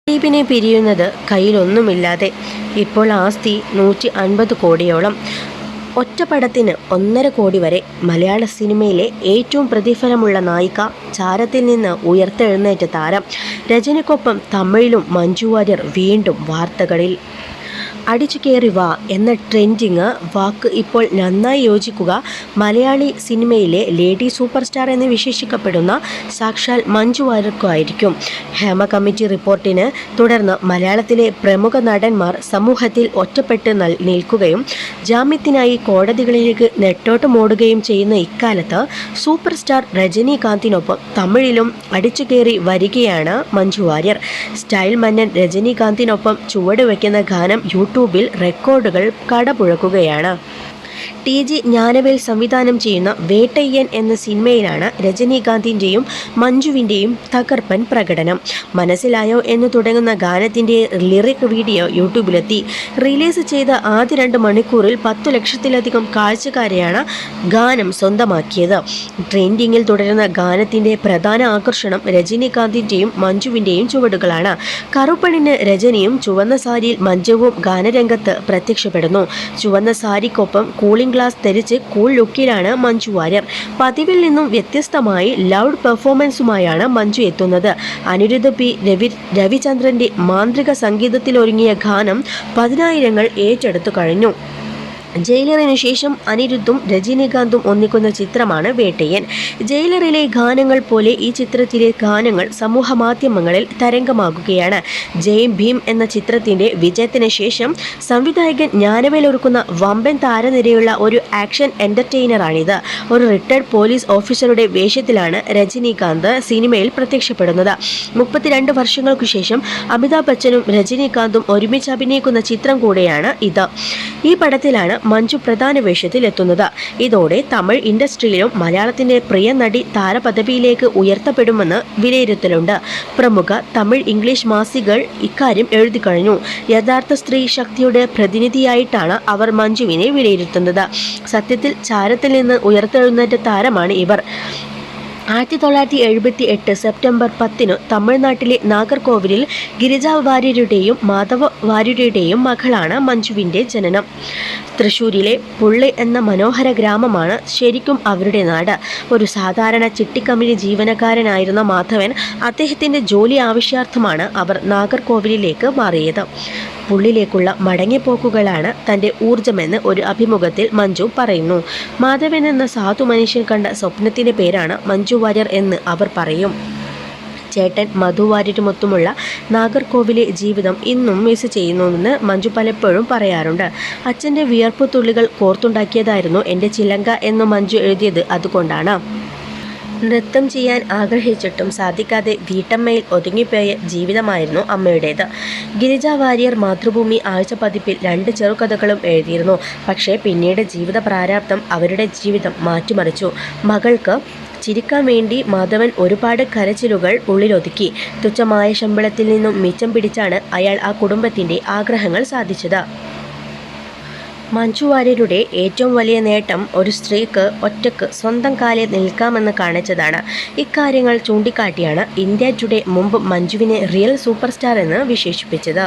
ദിലീപിനെ പിരിയുന്നത് കയ്യിലൊന്നുമില്ലാതെ. ഇപ്പോൾ ആസ്തി 150 കോടിയോളം. ഒറ്റപ്പടത്തിന് 1.5 കോടി വരെ. മലയാള സിനിമയിലെ ഏറ്റവും പ്രതിഫലമുള്ള നായിക, ചാരത്തിൽ നിന്ന് ഉയർത്തെഴുന്നേറ്റ താരം. രജനിക്കൊപ്പം തമിഴിലും മഞ്ജു വാര്യർ വീണ്ടും വാർത്തകളിൽ. അടിച്ചു കയറി വാ എന്ന ട്രെൻഡിങ് വാക്ക് ഇപ്പോൾ നന്നായി യോജിക്കുക മലയാളി സിനിമയിലെ ലേഡി സൂപ്പർ സ്റ്റാർ എന്ന് വിശേഷിക്കപ്പെടുന്ന സാക്ഷാൽ മഞ്ജു വാര്യർക്കായിരിക്കും. ഹേമ കമ്മിറ്റി റിപ്പോർട്ടിന് തുടർന്ന് മലയാളത്തിലെ പ്രമുഖ നടന്മാർ സമൂഹത്തിൽ ഒറ്റപ്പെട്ട് നിൽക്കുകയും ജാമ്യത്തിനായി കോടതികളിലേക്ക് നെട്ടോട്ടമോടുകയും ചെയ്യുന്ന ഇക്കാലത്ത് സൂപ്പർ സ്റ്റാർ രജനീകാന്തിനൊപ്പം തമിഴിലും അടിച്ചു കയറി വരികയാണ് മഞ്ജു വാര്യർ. സ്റ്റൈൽ മന്നൻ രജനീകാന്തിനൊപ്പം ചുവടുവെക്കുന്ന ഗാനം യൂട്യൂബിൽ റെക്കോർഡുകൾ കടപുഴക്കുകയാണ്. TG ജ്ഞാനവേൽ സംവിധാനം ചെയ്യുന്ന വേട്ടയ്യൻ എന്ന സിനിമയിലാണ് രജനീകാന്തിൻ്റെയും മഞ്ജുവിൻ്റെയും തകർപ്പൻ പ്രകടനം. മനസ്സിലായോ എന്ന് തുടങ്ങുന്ന ഗാനത്തിൻ്റെ ലിറിക് വീഡിയോ യൂട്യൂബിലെത്തി. റിലീസ് ചെയ്ത ആദ്യ 2 മണിക്കൂറിൽ 10 ലക്ഷത്തിലധികം കാഴ്ചക്കാരെയാണ് ഗാനം സ്വന്തമാക്കിയത്. ട്രെൻഡിങ്ങിൽ തുടരുന്ന ഗാനത്തിൻ്റെ പ്രധാന ആകർഷണം രജനീകാന്തിൻ്റെയും മഞ്ജുവിൻ്റെയും ചുവടുകളാണ്. കറുപ്പണിന് രജനിയും ചുവന്ന സാരിയിൽ മഞ്ജുവും ഗാനരംഗത്ത് പ്രത്യക്ഷപ്പെടുന്നു. ചുവന്ന സാരിക്കൊപ്പം കൂളിംഗ് ഗ്ലാസ് ധരിച്ച് കൂൾ ലുക്കിലാണ് മഞ്ജു വാര്യർ. പതിവിൽ നിന്നും വ്യത്യസ്തമായി ലൗഡ് പെർഫോമൻസുമായാണ് മഞ്ജു എത്തുന്നത്. അനിരുദ്ധ P. രവിചന്ദ്രൻ്റെ മാന്ത്രിക സംഗീതത്തിലൊരുങ്ങിയ ഗാനം 10,000 ഏറ്റെടുത്തു കഴിഞ്ഞു. ജയിലറിന് ശേഷം അനിരുദ്ധും രജനീകാന്തും ഒന്നിക്കുന്ന ചിത്രമാണ് വേട്ടയ്യൻ. ജയിലറിലെ ഗാനങ്ങൾ പോലെ ഈ ചിത്രത്തിലെ ഗാനങ്ങൾ സമൂഹ മാധ്യമങ്ങളിൽ തരംഗമാകുകയാണ്. ജയ് ഭീം എന്ന ചിത്രത്തിൻ്റെ വിജയത്തിന് ശേഷം സംവിധായകൻ ജ്ഞാനവേൽ ഒരുക്കുന്ന വമ്പൻ താരനിരയുള്ള ഒരു ആക്ഷൻ എൻ്റർടൈനറാണിത്. ഒരു റിട്ടയർഡ് പോലീസ് ഓഫീസറുടെ വേഷത്തിലാണ് രജനീകാന്ത് സിനിമയിൽ പ്രത്യക്ഷപ്പെടുന്നത്. 32 വർഷങ്ങൾക്കു ശേഷം അമിതാഭ് ബച്ചനും രജനീകാന്തും ഒരുമിച്ച് അഭിനയിക്കുന്ന ചിത്രം കൂടെയാണ് ഇത്. ഈ പടത്തിലാണ് മഞ്ജു പ്രധാന വേഷത്തിൽ എത്തുന്നത്. ഇതോടെ തമിഴ് ഇൻഡസ്ട്രിയിലും മലയാളത്തിൻ്റെ പ്രിയ നടി താരപദവിയിലേക്ക് ഉയർത്തപ്പെടുമെന്ന് വിലയിരുത്തലുണ്ട്. പ്രമുഖ തമിഴ് ഇംഗ്ലീഷ് മാസികകൾ ഇക്കാര്യം എഴുതി കഴിഞ്ഞു. യഥാർത്ഥ സ്ത്രീ ശക്തിയുടെ പ്രതിനിധിയായിട്ടാണ് അവർ മഞ്ജുവിനെ വിലയിരുത്തുന്നത്. സത്യത്തിൽ ചാരത്തിൽ നിന്ന് ഉയർത്തെഴുന്നേറ്റ താരമാണ് ഇവർ. 1978 സെപ്റ്റംബർ 10 തമിഴ്നാട്ടിലെ നാഗർകോവിലിൽ ഗിരിജ വാര്യരുടെയും മാധവ വാര്യരുടെയും മകളാണ് മഞ്ജുവിൻ്റെ ജനനം. തൃശ്ശൂരിലെ പുള്ളി എന്ന മനോഹര ഗ്രാമമാണ് ശരിക്കും അവരുടെ നാട്. ഒരു സാധാരണ ചിട്ടിക്കമ്പനി ജീവനക്കാരനായിരുന്ന മാധവൻ അദ്ദേഹത്തിൻ്റെ ജോലി ആവശ്യാർത്ഥമാണ് അവർ നാഗർകോവിലിലേക്ക് മാറിയത്. പുള്ളിലേക്കുള്ള മടങ്ങിപ്പോക്കുകളാണ് തൻ്റെ ഊർജമെന്ന് ഒരു അഭിമുഖത്തിൽ മഞ്ജു പറയുന്നു. മാധവൻ എന്ന സാധു മനുഷ്യൻ കണ്ട സ്വപ്നത്തിൻ്റെ പേരാണ് മഞ്ജു വാര്യർ എന്ന് അവർ പറയും. ചേട്ടൻ മധു വാര്യരുമൊത്തുമുള്ള നാഗർകോവിലെ ജീവിതം ഇന്നും മിസ് ചെയ്യുന്നുവെന്ന് മഞ്ജു പലപ്പോഴും പറയാറുണ്ട്. അച്ഛൻ്റെ വിയർപ്പ് തുള്ളികൾ കോർത്തുണ്ടാക്കിയതായിരുന്നു എൻ്റെ ചിലങ്ക എന്ന് മഞ്ജു എഴുതിയത് അതുകൊണ്ടാണ്. നൃത്തം ചെയ്യാൻ ആഗ്രഹിച്ചിട്ടും സാധിക്കാതെ വീട്ടമ്മയിൽ ഒതുങ്ങിപ്പോയ ജീവിതമായിരുന്നു അമ്മയുടേത്. ഗിരിജ വാര്യർ മാതൃഭൂമി ആഴ്ച പതിപ്പിൽ 2 ചെറുകഥകളും എഴുതിയിരുന്നു. പക്ഷേ പിന്നീട് ജീവിത പ്രാരാബ്ധം അവരുടെ ജീവിതം മാറ്റിമറിച്ചു. മകൾക്ക് ചിരിക്കാൻ വേണ്ടി മാധവൻ ഒരുപാട് കരച്ചിലുകൾ ഉള്ളിലൊതുക്കി. തുച്ഛമായ ശമ്പളത്തിൽ നിന്നും മിച്ചം പിടിച്ചാണ് അയാൾ ആ കുടുംബത്തിൻ്റെ ആഗ്രഹങ്ങൾ സാധിച്ചത്. മഞ്ജു വാര്യരുടെ ഏറ്റവും വലിയ നേട്ടം ഒരു സ്ത്രീക്ക് ഒറ്റയ്ക്ക് സ്വന്തം കാലിൽ നിൽക്കാമെന്ന് കാണിച്ചതാണ്. ഇക്കാര്യങ്ങൾ ചൂണ്ടിക്കാട്ടിയാണ് ഇന്ത്യ ടുഡേ മുമ്പ് മഞ്ജുവിനെ റിയൽ സൂപ്പർ സ്റ്റാർ എന്ന് വിശേഷിപ്പിച്ചത്.